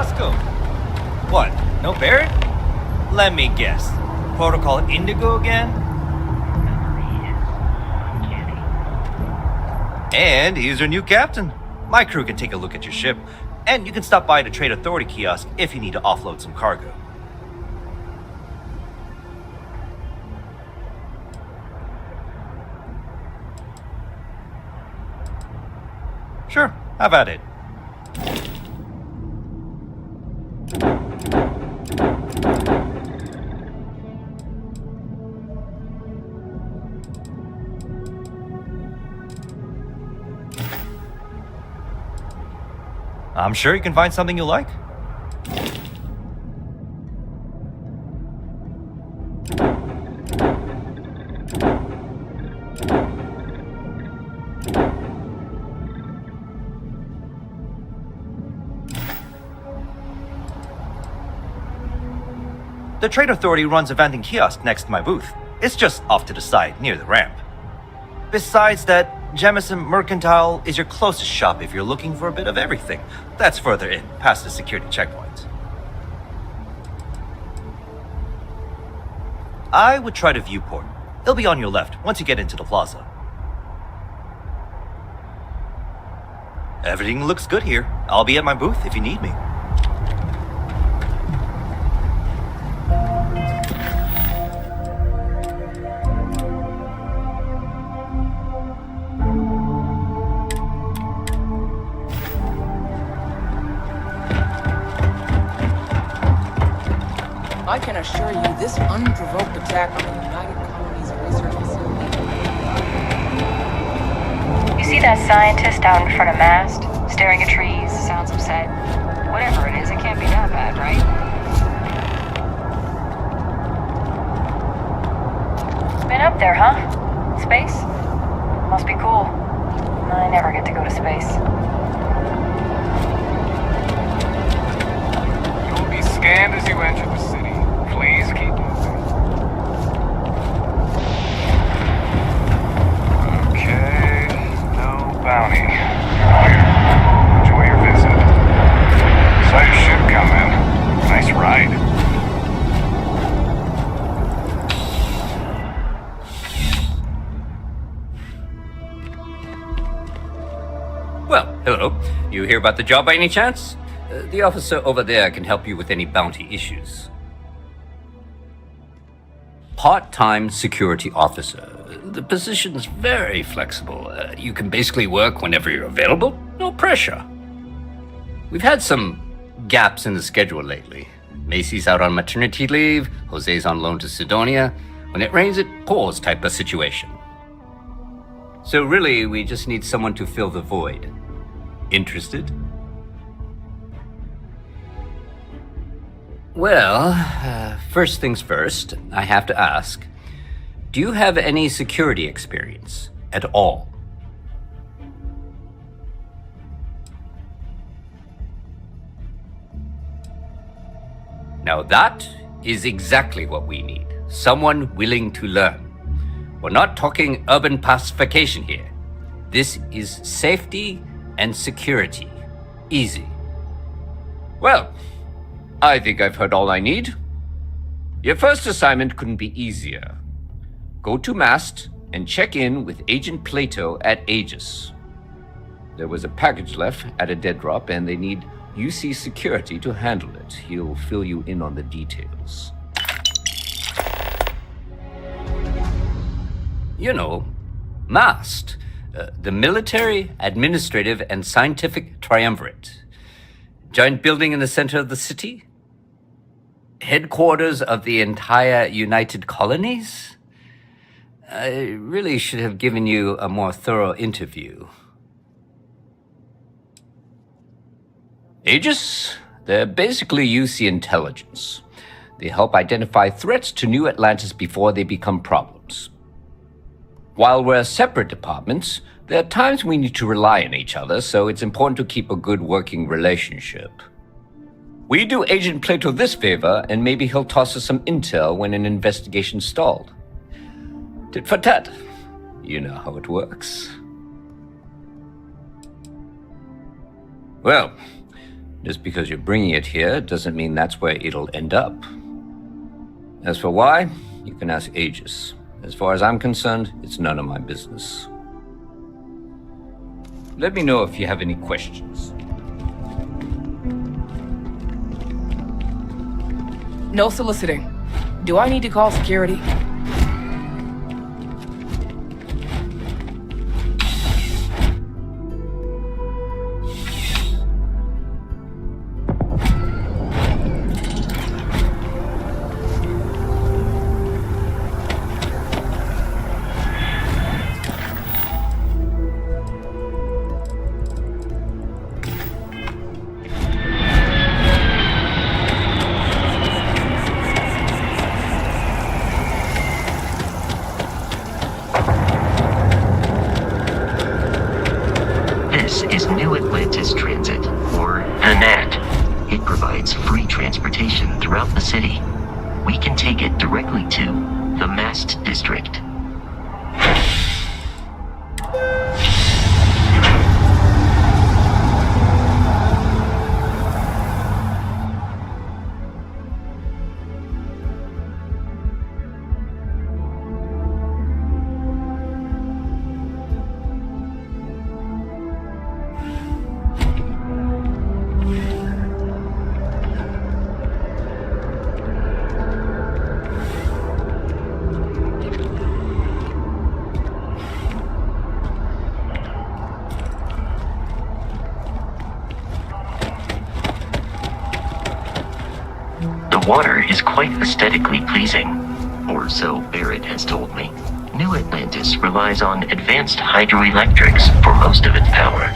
Roscoe. What, no Barrett? Let me guess. Protocol Indigo again? And he's your new captain. My crew can take a look at your ship, and you can stop by the Trade Authority kiosk if you need to offload some cargo. Sure, have at it. I'm sure you can find something you like. The Trade Authority runs a vending kiosk next to my booth. It's just off to the side, near the ramp. Besides that, Jemison Mercantile is your closest shop if you're looking for a bit of everything. That's further in, past the security checkpoint. I would try the viewport. It'll be on your left once you get into the plaza. Everything looks good here. I'll be at my booth if you need me. I can assure you this unprovoked attack on the United Colonies research facility. You see that scientist out in front of mast, staring at trees, sounds upset? Whatever it is, it can't be that bad, right? Been up there, huh? Space? Must be cool. I never get to go to space. You will be scanned as you enter the city. Please keep moving. Okay, no bounty. You're clear. Enjoy your visit. Saw your ship come in. Nice ride. Well, hello. You hear about the job by any chance? The officer over there can help you with any bounty issues. Part-time security officer. The position's very flexible. You can basically work whenever you're available. No pressure. We've had some gaps in the schedule lately. Macy's out on maternity leave. Jose's on loan to Sidonia. When it rains, it pours type of situation. So really, we just need someone to fill the void. Interested? Well, first things first, I have to ask, do you have any security experience at all? Now that is exactly what we need. Someone willing to learn. We're not talking urban pacification here. This is safety and security. Easy. Well, I think I've heard all I need. Your first assignment couldn't be easier. Go to Mast and check in with Agent Plato at Aegis. There was a package left at a dead drop and they need UC security to handle it. He'll fill you in on the details. You know, MAST, the Military, Administrative, and Scientific Triumvirate. Giant building in the center of the city? Headquarters of the entire United Colonies? I really should have given you a more thorough interview. Aegis? They're basically UC intelligence. They help identify threats to New Atlantis before they become problems. While we're separate departments, there are times we need to rely on each other, so it's important to keep a good working relationship. We do Agent Plato this favor, and maybe he'll toss us some intel when an investigation's stalled. Tit for tat. You know how it works. Well, Just because you're bringing it here doesn't mean that's where it'll end up. As for why, you can ask Aegis. As far as I'm concerned, it's none of my business. Let me know if you have any questions. No soliciting. Do I need to call security? This is New Atlantis Transit, or the NAT. It provides free transportation throughout the city. We can take it directly to the Mast District. The water is quite aesthetically pleasing, or so Barrett has told me. New Atlantis relies on advanced hydroelectrics for most of its power.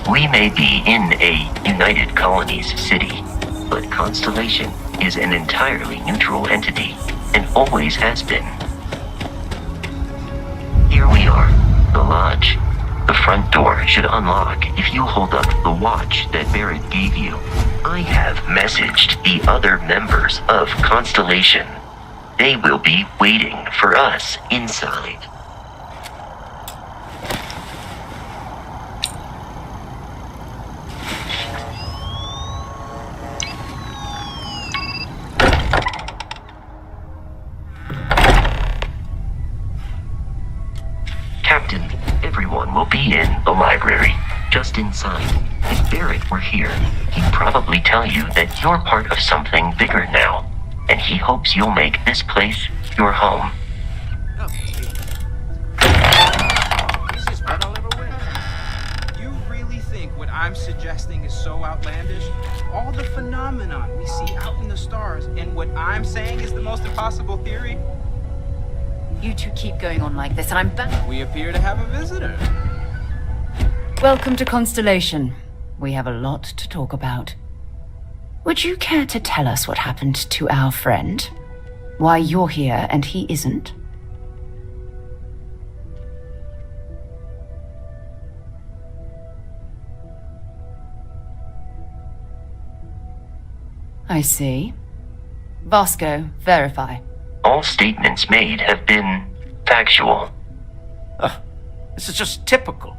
We may be in a United Colonies city, but Constellation is an entirely neutral entity, and always has been. Here we are, the lodge. The front door should unlock if you hold up the watch that Barrett gave you. I have messaged the other members of Constellation. They will be waiting for us inside. Captain, everyone will be in the library, just inside. If Barrett were here, he'd probably tell you that you're part of something bigger now, and he hopes you'll make this place your home. This is what I'll ever win. You really think what I'm suggesting is so outlandish? All the phenomenon we see out in the stars, and what I'm saying is the most impossible theory? You two keep going on like this, and I'm back. We appear to have a visitor. Welcome to Constellation. We have a lot to talk about. Would you care to tell us what happened to our friend? Why you're here and he isn't? I see. Vasco, verify. All statements made have been factual. This is just typical.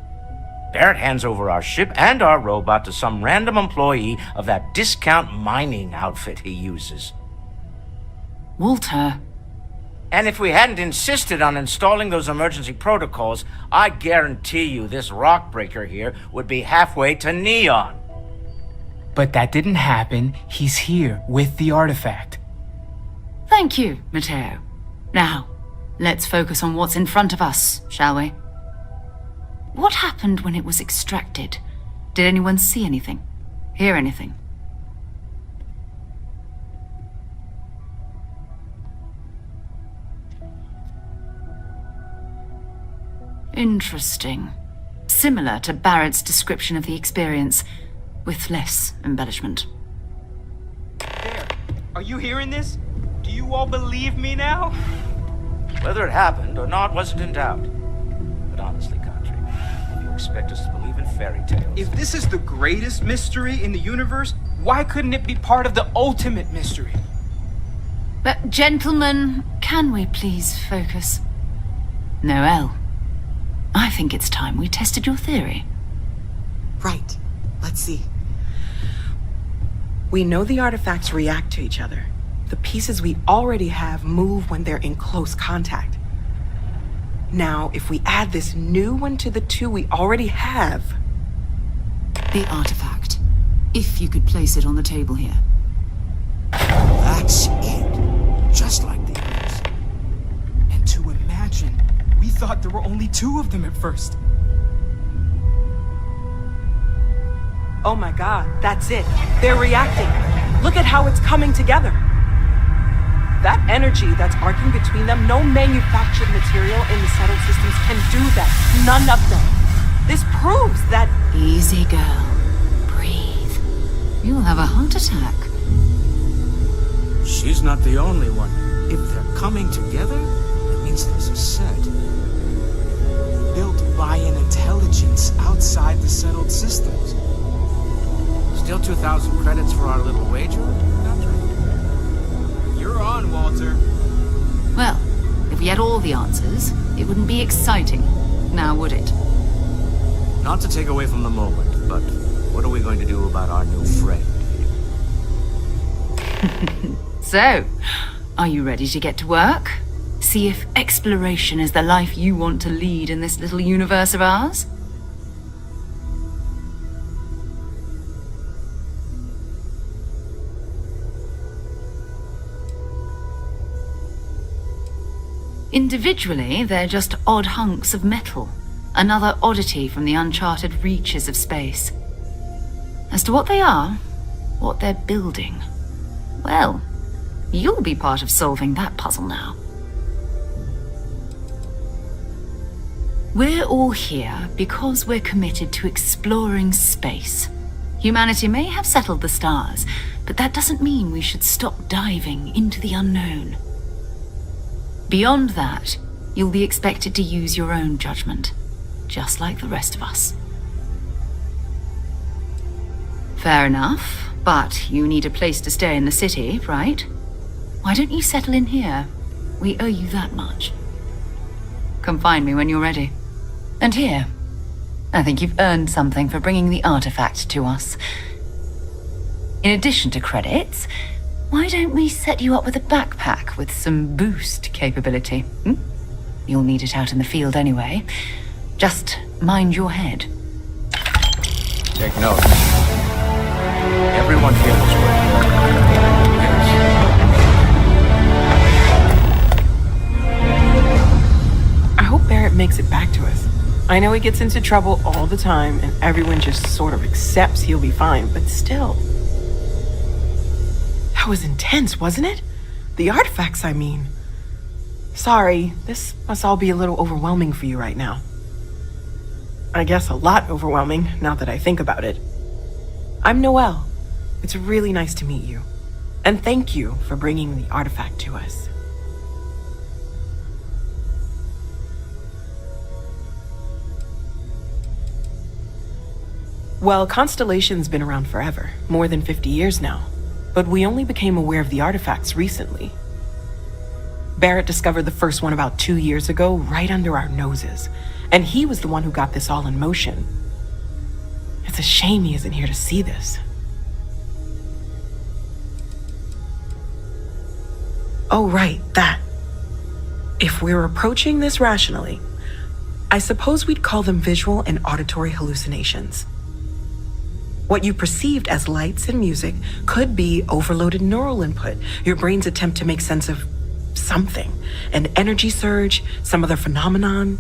Barrett hands over our ship and our robot to some random employee of that discount mining outfit he uses. Walter. And if we hadn't insisted on installing those emergency protocols, I guarantee you this rock breaker here would be halfway to Neon. But that didn't happen. He's here with the artifact. Thank you, Matteo. Now, let's focus on what's in front of us, shall we? What happened when it was extracted? Did anyone see anything? Hear anything? Interesting. similar to Barrett's description of the experience, with less embellishment. There. Are you hearing this? Do you all believe me now? Whether it happened or not wasn't in doubt. But honestly, Country, if you expect us to believe in fairy tales... If this is the greatest mystery in the universe, why couldn't it be part of the ultimate mystery? But, gentlemen, can we please focus? Noel, I think it's time we tested your theory. Right. Let's see. We know the artifacts react to each other. The pieces we already have move when they're in close contact. Now, if we add this new one to the two we already have... The artifact. If you could place it on the table here. That's it. Just like the others. And to imagine, we thought there were only 2 of them at first. Oh my god, that's it. They're reacting. Look at how it's coming together. That energy that's arcing between them, no manufactured material in the settled systems can do that. None of them. This proves that... Easy, girl. Breathe. You'll have a heart attack. She's not the only one. If they're coming together, it means there's a set. Built by an intelligence outside the settled systems. Still 2,000 credits for our little wager? You're on, Walter. Well, if we had all the answers, it wouldn't be exciting. Now would it? Not to take away from the moment, but what are we going to do about our new friend? So, are you ready to get to work? See if exploration is the life you want to lead in this little universe of ours? Individually, they're just odd hunks of metal. Another oddity from the uncharted reaches of space. As to what they are, what they're building, well, you'll be part of solving that puzzle now. We're all here because we're committed to exploring space. Humanity may have settled the stars, but that doesn't mean we should stop diving into the unknown. Beyond that, you'll be expected to use your own judgment, just like the rest of us. Fair enough, but you need a place to stay in the city, right? Why don't you settle in here? We owe you that much. Come find me when you're ready. And here, I think you've earned something for bringing the artifact to us. In addition to credits, why don't we set you up with a backpack with some boost capability? You'll need it out in the field anyway. Just mind your head. Take note. Everyone feel this way. I hope Barrett makes it back to us. I know he gets into trouble all the time, and everyone just sort of accepts he'll be fine, but still. That was intense, wasn't it? The artifacts, I mean. Sorry, this must all be a little overwhelming for you right now. I guess a lot overwhelming, now that I think about it. I'm Noelle. It's really nice to meet you. And thank you for bringing the artifact to us. Well, Constellation's been around forever, more than 50 years now. But we only became aware of the artifacts recently. Barrett discovered the first one about 2 years ago, right under our noses. And he was the one who got this all in motion. It's a shame he isn't here to see this. Oh, right, that. If we're approaching this rationally, I suppose we'd call them visual and auditory hallucinations. What you perceived as lights and music could be overloaded neural input, your brain's attempt to make sense of something, an energy surge, some other phenomenon.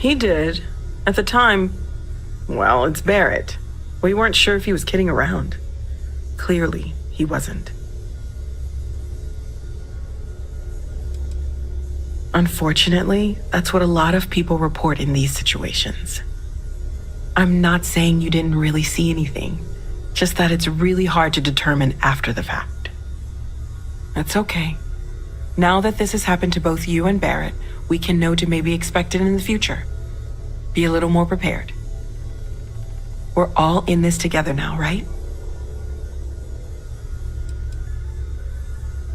He did. At the time, well, it's Barrett. We weren't sure if he was kidding around. Clearly, he wasn't. Unfortunately, that's what a lot of people report in these situations. I'm not saying you didn't really see anything, just that it's really hard to determine after the fact. That's okay. Now that this has happened to both you and Barrett, we can know to maybe expect it in the future. Be a little more prepared. We're all in this together now, right?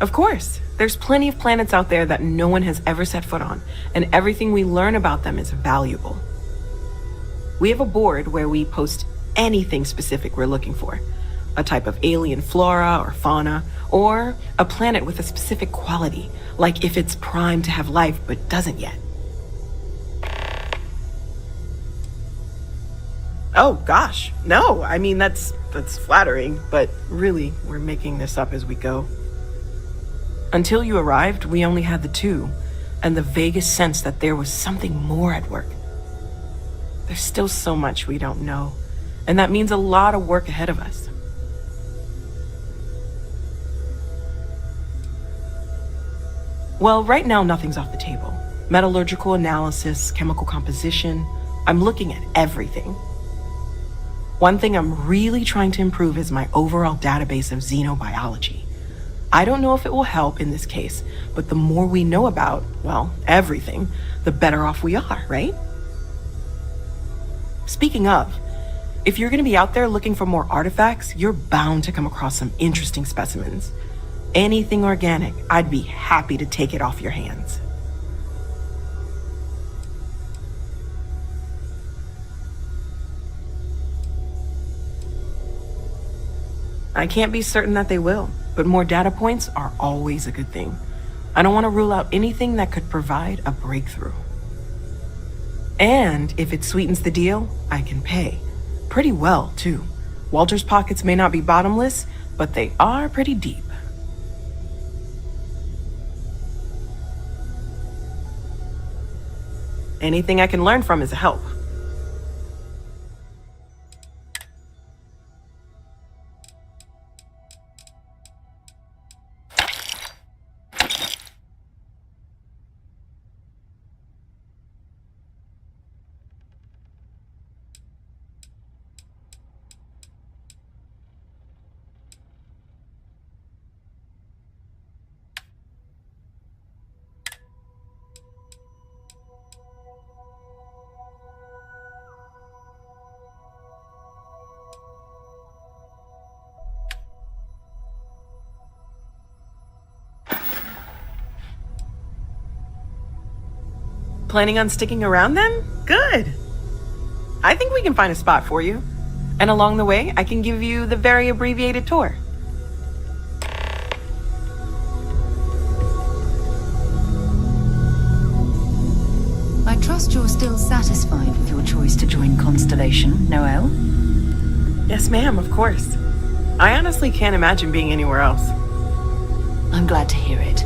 Of course. There's plenty of planets out there that no one has ever set foot on, and everything we learn about them is valuable. We have a board where we post anything specific we're looking for. A type of alien flora or fauna, or a planet with a specific quality, like if it's primed to have life but doesn't yet. Oh gosh, no, I mean that's flattering, but really, we're making this up as we go. Until you arrived, we only had the two, and the vaguest sense that there was something more at work. There's still so much we don't know, and that means a lot of work ahead of us. Well, right now nothing's off the table. Metallurgical analysis, chemical composition, I'm looking at everything. One thing I'm really trying to improve is my overall database of xenobiology. I don't know if it will help in this case, but the more we know about, well, everything, the better off we are, right? Speaking of, if you're going to be out there looking for more artifacts, you're bound to come across some interesting specimens. Anything organic, I'd be happy to take it off your hands. I can't be certain that they will, but more data points are always a good thing. I don't want to rule out anything that could provide a breakthrough. And if it sweetens the deal, I can pay. Pretty well, too. Walter's pockets may not be bottomless, but they are pretty deep. Anything I can learn from is a help. Planning on sticking around then? Good. I think we can find a spot for you. And along the way, I can give you the very abbreviated tour. I trust you're still satisfied with your choice to join Constellation, Noel? Yes, ma'am, of course. I honestly can't imagine being anywhere else. I'm glad to hear it.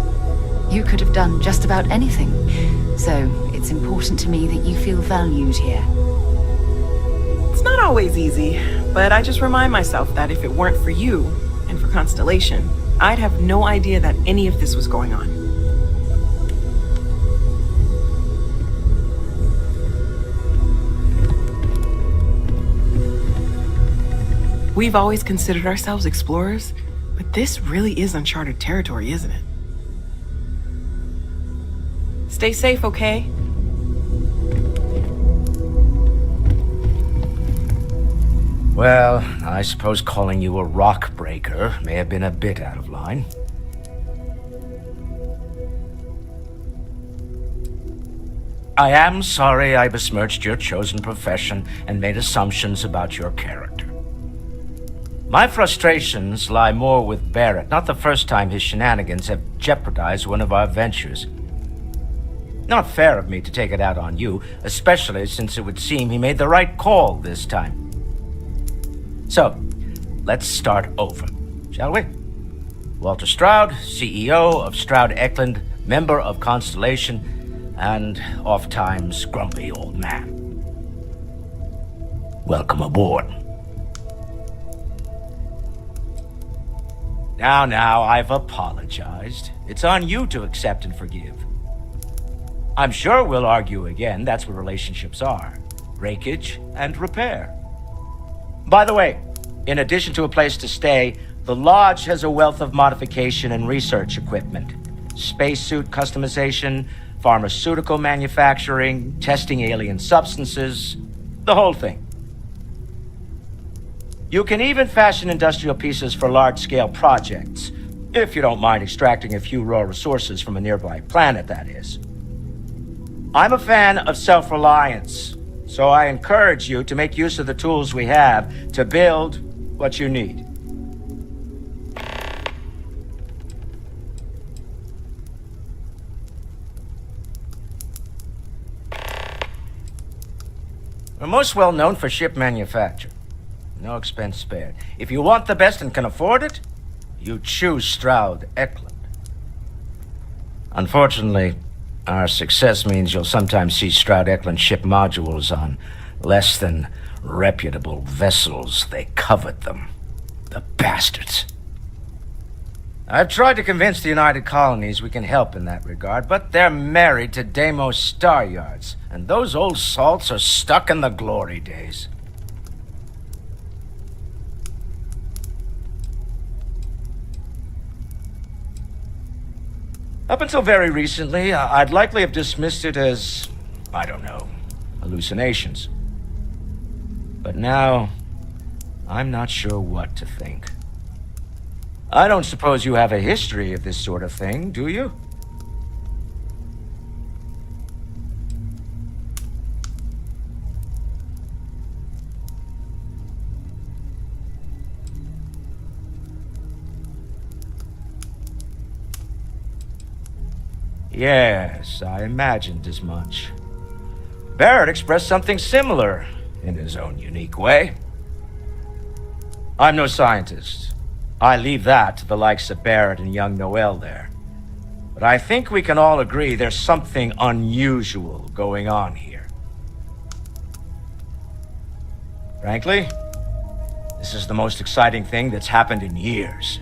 You could have done just about anything, so it's important to me that you feel valued here. It's not always easy, but I just remind myself that if it weren't for you, and for Constellation, I'd have no idea that any of this was going on. We've always considered ourselves explorers, but this really is uncharted territory, isn't it? Stay safe, okay? Well, I suppose calling you a rock breaker may have been a bit out of line. I am sorry I besmirched your chosen profession and made assumptions about your character. My frustrations lie more with Barrett, not the first time his shenanigans have jeopardized one of our ventures. Not fair of me to take it out on you, especially since it would seem he made the right call this time. So, let's start over, shall we? Walter Stroud, CEO of Stroud Eklund, member of Constellation, and oft-times grumpy old man. Welcome aboard. Now, I've apologized. It's on you to accept and forgive. I'm sure we'll argue again. That's what relationships are. Breakage and repair. By the way, in addition to a place to stay, the Lodge has a wealth of modification and research equipment. Spacesuit customization, pharmaceutical manufacturing, testing alien substances, the whole thing. You can even fashion industrial pieces for large-scale projects, if you don't mind extracting a few raw resources from a nearby planet, that is. I'm a fan of self-reliance, so I encourage you to make use of the tools we have to build what you need. We're most well known for ship manufacture. No expense spared. If you want the best and can afford it, you choose Stroud Eklund. Unfortunately, our success means you'll sometimes see Stroud Eklund ship modules on less than reputable vessels. They covet them. The bastards. I've tried to convince the United Colonies we can help in that regard, but they're married to Deimos Star Yards, and those old salts are stuck in the glory days. Up until very recently, I'd likely have dismissed it as, I don't know, hallucinations. But now, I'm not sure what to think. I don't suppose you have a history of this sort of thing, do you? Yes, I imagined as much. Barrett expressed something similar, in his own unique way. I'm no scientist. I leave that to the likes of Barrett and young Noel there. But I think we can all agree there's something unusual going on here. Frankly, this is the most exciting thing that's happened in years.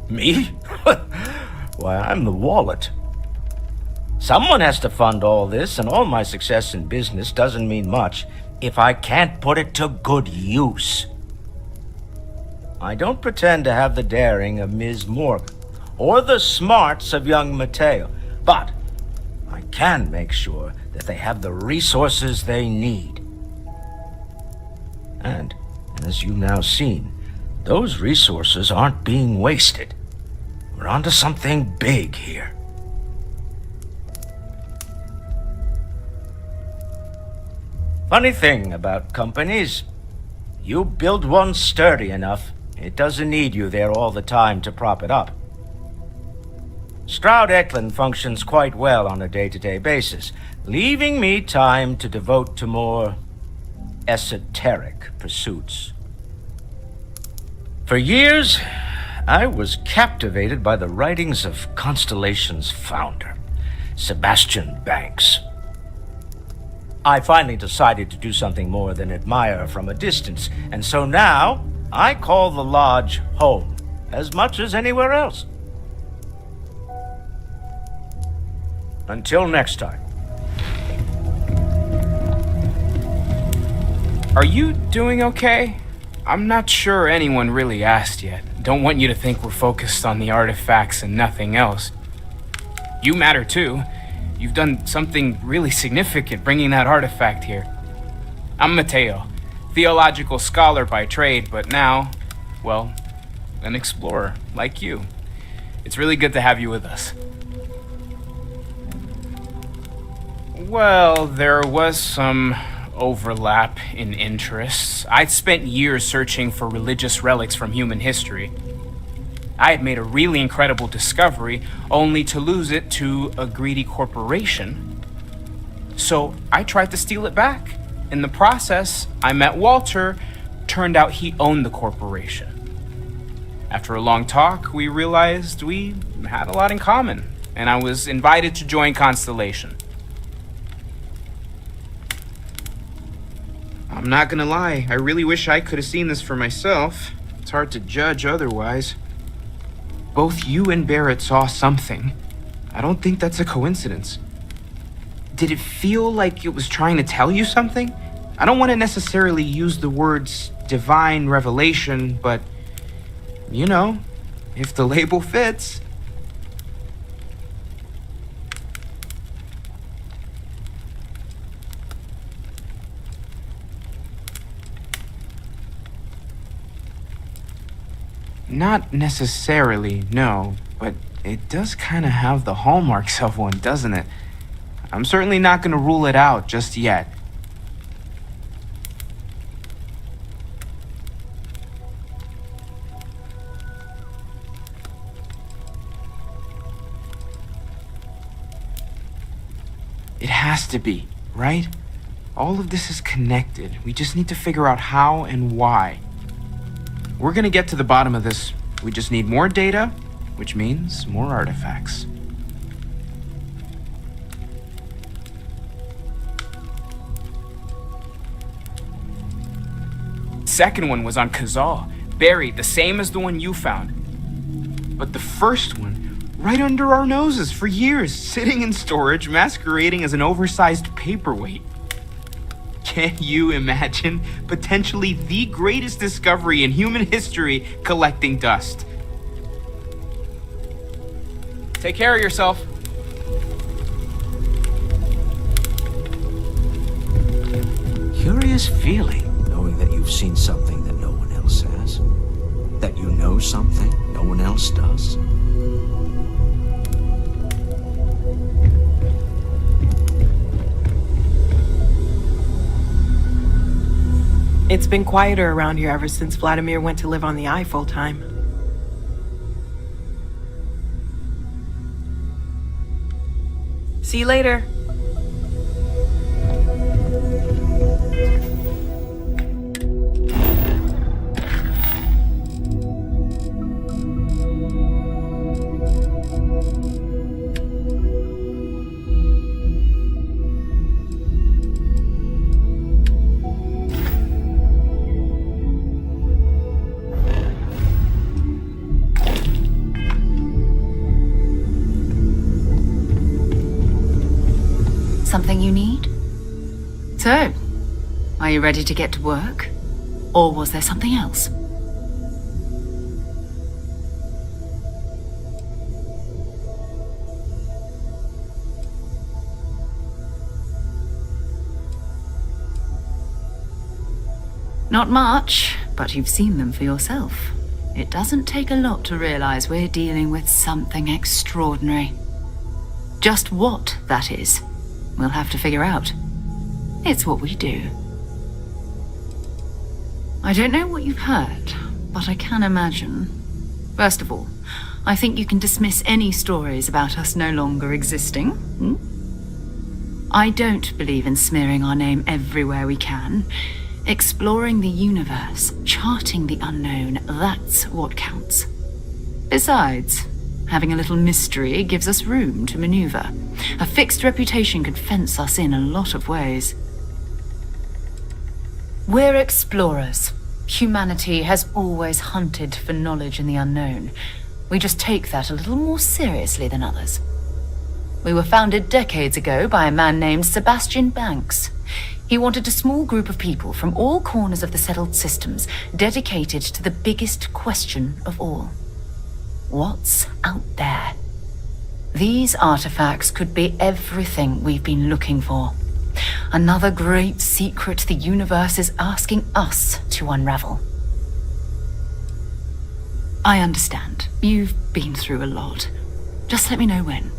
Me? Why, I'm the wallet. Someone has to fund all this, and all my success in business doesn't mean much if I can't put it to good use. I don't pretend to have the daring of Ms. Morgan, or the smarts of young Mateo, but I can make sure that they have the resources they need. And, as you've now seen, those resources aren't being wasted. We're onto something big here. Funny thing about companies, you build one sturdy enough, it doesn't need you there all the time to prop it up. Stroud Eklund functions quite well on a day-to-day basis, leaving me time to devote to more esoteric pursuits. For years, I was captivated by the writings of Constellation's founder, Sebastian Banks. I finally decided to do something more than admire from a distance, and so now I call the Lodge home as much as anywhere else. Until next time. Are you doing okay? I'm not sure anyone really asked yet. Don't want you to think we're focused on the artifacts and nothing else. You matter too. You've done something really significant bringing that artifact here. I'm Mateo, theological scholar by trade, but now, well, an explorer like you. It's really good to have you with us. Well, there was some overlap in interests. I'd spent years searching for religious relics from human history. I had made a really incredible discovery, only to lose it to a greedy corporation. So I tried to steal it back. In the process, I met Walter, turned out he owned the corporation. After a long talk, we realized we had a lot in common, and I was invited to join Constellation. I'm not gonna lie, I really wish I could have seen this for myself. It's hard to judge otherwise. Both you and Barrett saw something. I don't think that's a coincidence. Did it feel like it was trying to tell you something? I don't want to necessarily use the words divine revelation, but, you know, if the label fits. Not necessarily, no, but it does kind of have the hallmarks of one, doesn't it? I'm certainly not going to rule it out just yet. It has to be, right? All of this is connected. We just need to figure out how and why. We're gonna get to the bottom of this. We just need more data, which means more artifacts. Second one was on Kazal, buried the same as the one you found. But the first one, right under our noses for years, sitting in storage, masquerading as an oversized paperweight. Can you imagine potentially the greatest discovery in human history collecting dust? Take care of yourself. Curious feeling, knowing that you've seen something that no one else has. That you know something no one else does. It's been quieter around here ever since Vladimir went to live on the Eye full time. See you later. Something you need? So, are you ready to get to work? Or was there something else? Not much, but you've seen them for yourself. It doesn't take a lot to realize we're dealing with something extraordinary. Just what that is, we'll have to figure out. It's what we do. I don't know what you've heard, but I can imagine. First of all, I think you can dismiss any stories about us no longer existing. I don't believe in smearing our name everywhere we can. Exploring the universe, charting the unknown, that's what counts. Besides, having a little mystery gives us room to maneuver. A fixed reputation could fence us in a lot of ways. We're explorers. Humanity has always hunted for knowledge in the unknown. We just take that a little more seriously than others. We were founded decades ago by a man named Sebastian Banks. He wanted a small group of people from all corners of the settled systems dedicated to the biggest question of all. What's out there? These artifacts could be everything we've been looking for. Another great secret the universe is asking us to unravel. I understand. You've been through a lot. Just let me know when.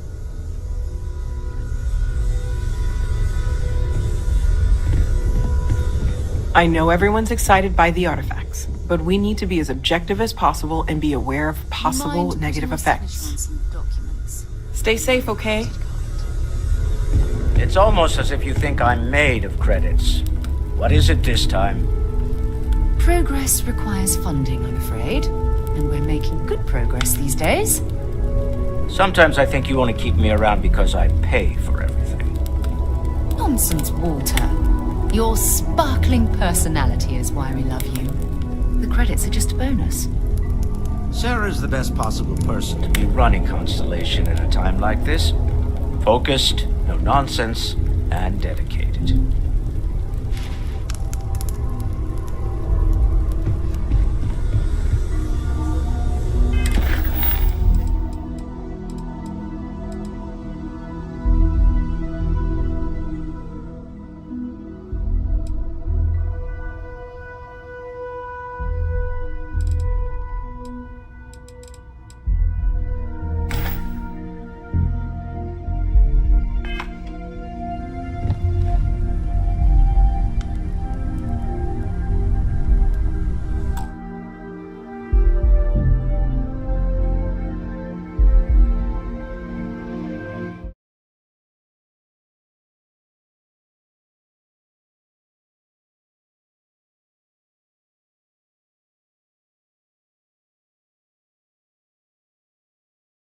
I know everyone's excited by the artifacts, but we need to be as objective as possible and be aware of possible negative effects. Stay safe, okay? It's almost as if you think I'm made of credits. What is it this time? Progress requires funding, I'm afraid. And we're making good progress these days. Sometimes I think you only keep me around because I pay for everything. Nonsense, Walter. Your sparkling personality is why we love you. The credits are just a bonus. Sarah's the best possible person To be running Constellation at a time like this. Focused, no nonsense, and dedicated.